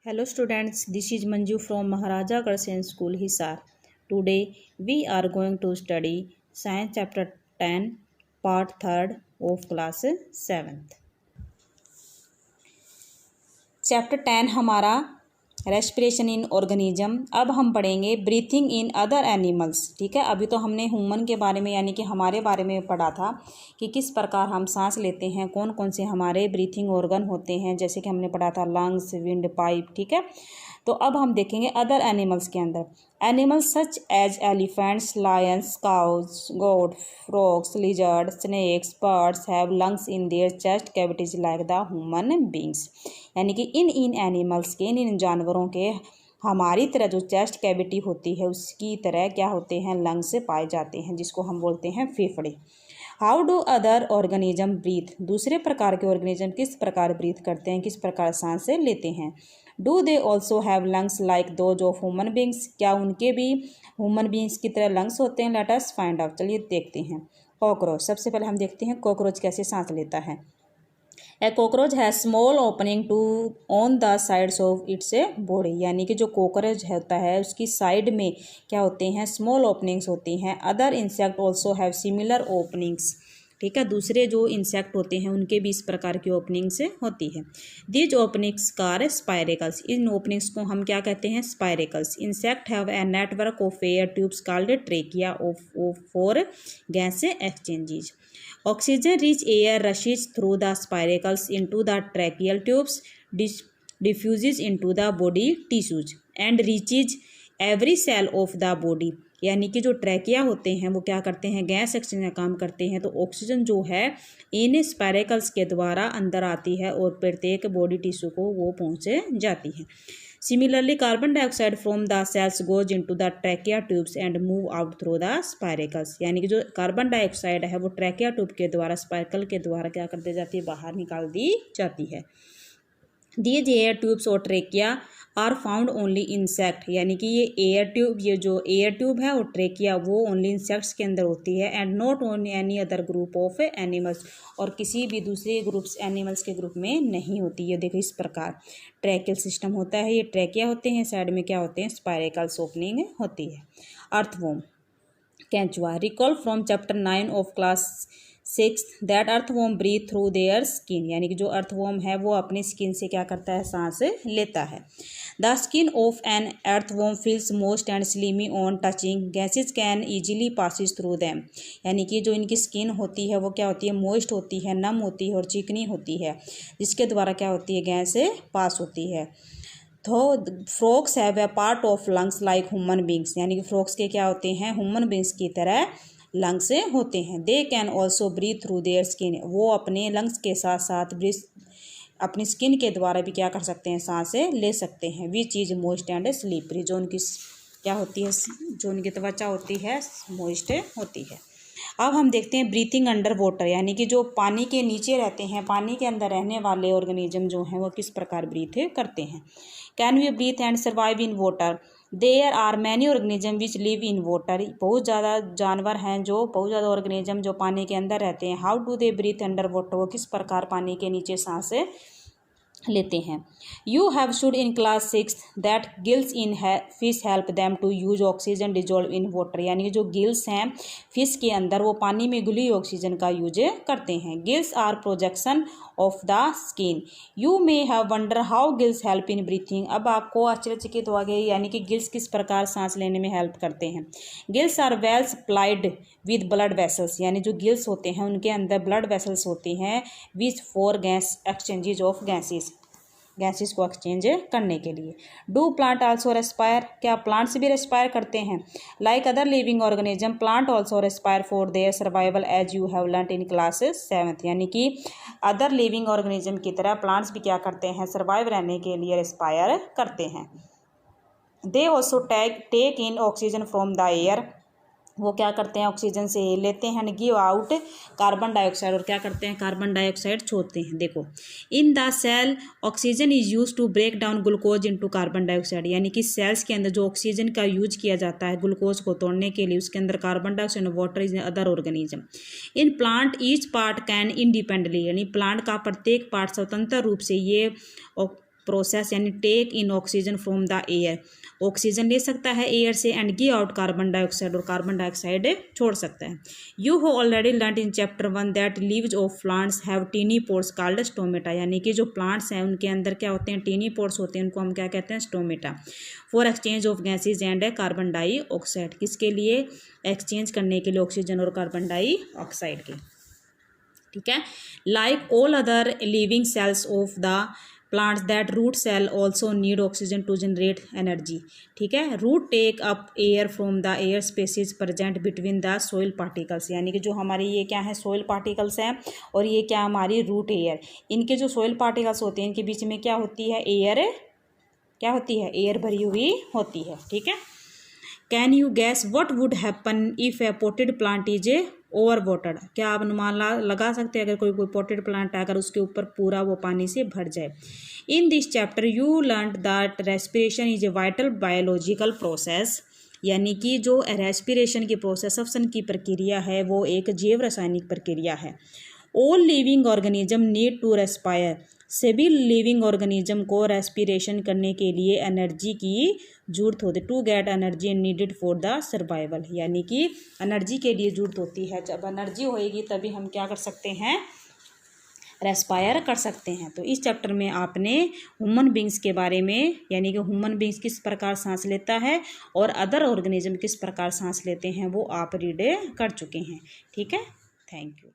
Hello students, this is Manju from Maharaja Agrawal School, Hisar. Today we are going to study Science Chapter 10, Part 3rd of Class 7th. Chapter 10 हमारा respiration in organism. अब हम पढ़ेंगे breathing in other animals. ठीक है, अभी तो हमने human के बारे में यानी कि हमारे बारे में पढ़ा था कि किस प्रकार हम सांस लेते हैं, कौन कौन से हमारे ब्रीथिंग ऑर्गन होते हैं, जैसे कि हमने पढ़ा था लंग्स, विंड पाइप। ठीक है, तो अब हम देखेंगे अदर एनिमल्स के अंदर। Animals such as elephants, lions, cows, goat, frogs, lizard, snakes, birds have lungs in their chest cavities like the human beings. यानी कि इन एनिमल्स के, इन जानवरों के हमारी तरह जो चेस्ट कैविटी होती है उसकी तरह क्या होते हैं, लंग्स पाए जाते हैं, जिसको हम बोलते हैं फेफड़े। How do other organism breathe. दूसरे प्रकार के ऑर्गेनिज्म किस प्रकार ब्रीथ करते हैं, किस प्रकार सांस लेते हैं। Do they also have lungs like those of human beings. क्या उनके भी ह्यूमन बींग्स की तरह लंग्स होते हैं। लेट अस फाइंड आउट, चलिए देखते हैं। कॉकरोच, सबसे पहले हम देखते हैं कॉकरोच कैसे सांस लेता है। ए कॉकरोच है small opening to on the sides of its body. यानी कि जो कॉकरोच होता है उसकी साइड में क्या होते हैं, स्मॉल ओपनिंग्स होती हैं। Other insect also have similar openings. ठीक है, दूसरे जो इंसेक्ट होते हैं उनके भी इस प्रकार की ओपनिंग्स होती है। These openings are spiracles. इन ओपनिंग्स को हम क्या कहते हैं, spiracles. Insect have a network of air tubes called trachea of for gas exchanges. Oxygen rich air rushes through the spiracles into the tracheal tubes, diffuses into the body tissues and reaches every cell of the body। यानी कि जो trachea होते हैं वो क्या करते हैं, gas exchange का काम करते हैं। तो ऑक्सीजन जो है इन स्पायरेकल्स के द्वारा अंदर आती है और प्रत्येक बॉडी टिश्यू को वो पहुँच जाती है। Similarly, carbon dioxide from the cells goes into the trachea tubes and move out through the spiracles। यानी कि जो कार्बन डाइऑक्साइड है वो ट्रैकिया ट्यूब के द्वारा, स्पाइरकल के द्वारा क्या कर दी जाती है, बाहर निकाल दी जाती है। These air tubes और trachea are found only insect. यानी कि ये एयर ट्यूब, ये जो एयर ट्यूब है और ट्रेकिया वो ओनली इंसेक्ट्स के अंदर होती है। And not own any other group of animals, और किसी भी दूसरे ग्रुप्स एनिमल्स के ग्रुप में नहीं होती। ये देखो इस प्रकार ट्रैकियल सिस्टम होता है, ये ट्रैकिया होते हैं, साइड में क्या होते हैं, स्पायरेकल्स ओपनिंग होती है। अर्थवॉर्म, केंचुआ। Recall from chapter 9 of class 6 that earthworm breathe through their skin. यानी कि जो अर्थवॉर्म है वो अपनी स्किन से क्या करता है, सांस लेता है। The skin of an earthworm feels moist and slimy on touching, gases can easily passes through them. यानी कि जो इनकी स्किन होती है वो क्या होती है, मोइस्ट होती है, नम होती है और चिकनी होती है, जिसके द्वारा क्या होती है, गैस पास होती है। तो frogs have a part of lungs like human beings. यानी कि फ्रॉग्स के क्या होते हैं, ह्यूमन बींग्स की तरह लंग्स होते हैं। They can also breathe through their skin. वो अपने लंग्स के साथ साथ अपनी स्किन के द्वारा भी क्या कर सकते हैं, सांस ले सकते हैं। Which is moist and slippery. जो उनकी क्या होती है, जो उनकी त्वचा होती है मोइस्ट होती है। अब हम देखते हैं ब्रीथिंग अंडर वाटर। यानी कि जो पानी के नीचे रहते हैं, पानी के अंदर रहने वाले ऑर्गेनिज्म जो हैं वो किस प्रकार ब्रीथ करते हैं। Can we breathe and survive in water. There are many organism which live in water. बहुत ज़्यादा जानवर हैं, जो बहुत ज़्यादा ऑर्गेनिज्म जो पानी के अंदर रहते हैं। How do they breathe under water. वो किस प्रकार पानी के नीचे सांस लेते हैं। You have studied in class 6 that gills in fish help them to use oxygen dissolve in water. यानी कि जो गिल्स हैं फिश के अंदर वो पानी में घुली ऑक्सीजन का यूज करते हैं। Gills are projection of the skin. You may have wonder how gills help in breathing. अब आपको आश्चर्यचकित हो गए, यानी कि गिल्स किस प्रकार सांस लेने में हेल्प करते हैं। Gills are well supplied with blood vessels. यानी जो गिल्स होते हैं उनके अंदर ब्लड वेसल्स होती हैं, which for gas exchanges of gases को एक्सचेंज करने के लिए। Do plant also respire. क्या प्लांट्स भी रेस्पायर करते हैं। Like other living organism plant also respire for their survival as you have learned in class 7। यानी कि अदर लिविंग ऑर्गेनिज्म की तरह प्लांट्स भी क्या करते हैं, सर्वाइव रहने के लिए रेस्पायर करते हैं। They also take in oxygen from the air. वो क्या करते हैं, ऑक्सीजन से लेते हैं, गिव आउट कार्बन डाइऑक्साइड, और क्या करते हैं, कार्बन डाइऑक्साइड छोड़ते हैं। देखो in the cell oxygen is use to break down glucose into carbon dioxide. यानी कि सेल्स के अंदर जो ऑक्सीजन का यूज किया जाता है ग्लूकोज को तोड़ने के लिए, उसके अंदर carbon dioxide, water is other organism. In plant each part can independently. यानी प्लांट का प्रत्येक पार्ट स्वतंत्र रूप से ये प्रोसेस यानी take in oxygen from the air, oxygen ले सकता है एयर से and give out carbon dioxide, और कार्बन डाइऑक्साइड छोड़ सकता है। You who already learn in chapter 1 that leaves of plants have tiny pores called stomata, यानी कि जो प्लांट्स हैं उनके अंदर क्या होते हैं, टीनी पोर्स होते हैं, उनको हम क्या कहते हैं, stomata. For exchange of gases and carbon dioxide, किसके लिए, एक्सचेंज करने के लिए ऑक्सीजन और कार्बन डाइऑक्साइड के, ठीक है। Like all other living cells of the plants that root cell also need oxygen to generate energy, ठीक है। Root take up air from the air spaces present between the soil particles, यानी कि जो हमारी ये क्या है, सॉइल पार्टिकल्स हैं, और ये क्या हमारी रूट एयर, इनके जो सॉइल पार्टिकल्स होते हैं इनके बीच में क्या होती है, एयर, क्या होती है, एयर भरी हुई होती है, ठीक है। Can you gas what would happen if A potted plant is a over watered, क्या आप अनुमान लगा सकते हैं अगर कोई पोटेड प्लांट है, अगर उसके ऊपर पूरा वो पानी से भर जाए। In this chapter you learn that respiration is a vital biological process, यानी कि जो रेस्पिरेशन की प्रोसेस, श्वसन की प्रक्रिया है, वो एक जैव रासायनिक प्रक्रिया है। All living organism need to respire, सभी लिविंग ऑर्गेनिज्म को रेस्पिरेशन करने के लिए एनर्जी की जरूरत होती है। To get energy needed for the survival, यानी कि एनर्जी के लिए जरूरत होती है, जब एनर्जी होएगी तभी हम क्या कर सकते हैं, रेस्पायर कर सकते हैं। तो इस चैप्टर में आपने ह्यूमन बींग्स के बारे में, यानी कि ह्यूमन बींग्स किस प्रकार सांस लेता है और अदर ऑर्गेनिज्म किस प्रकार सांस लेते हैं, वो आप रीड कर चुके हैं, ठीक है। Thank you.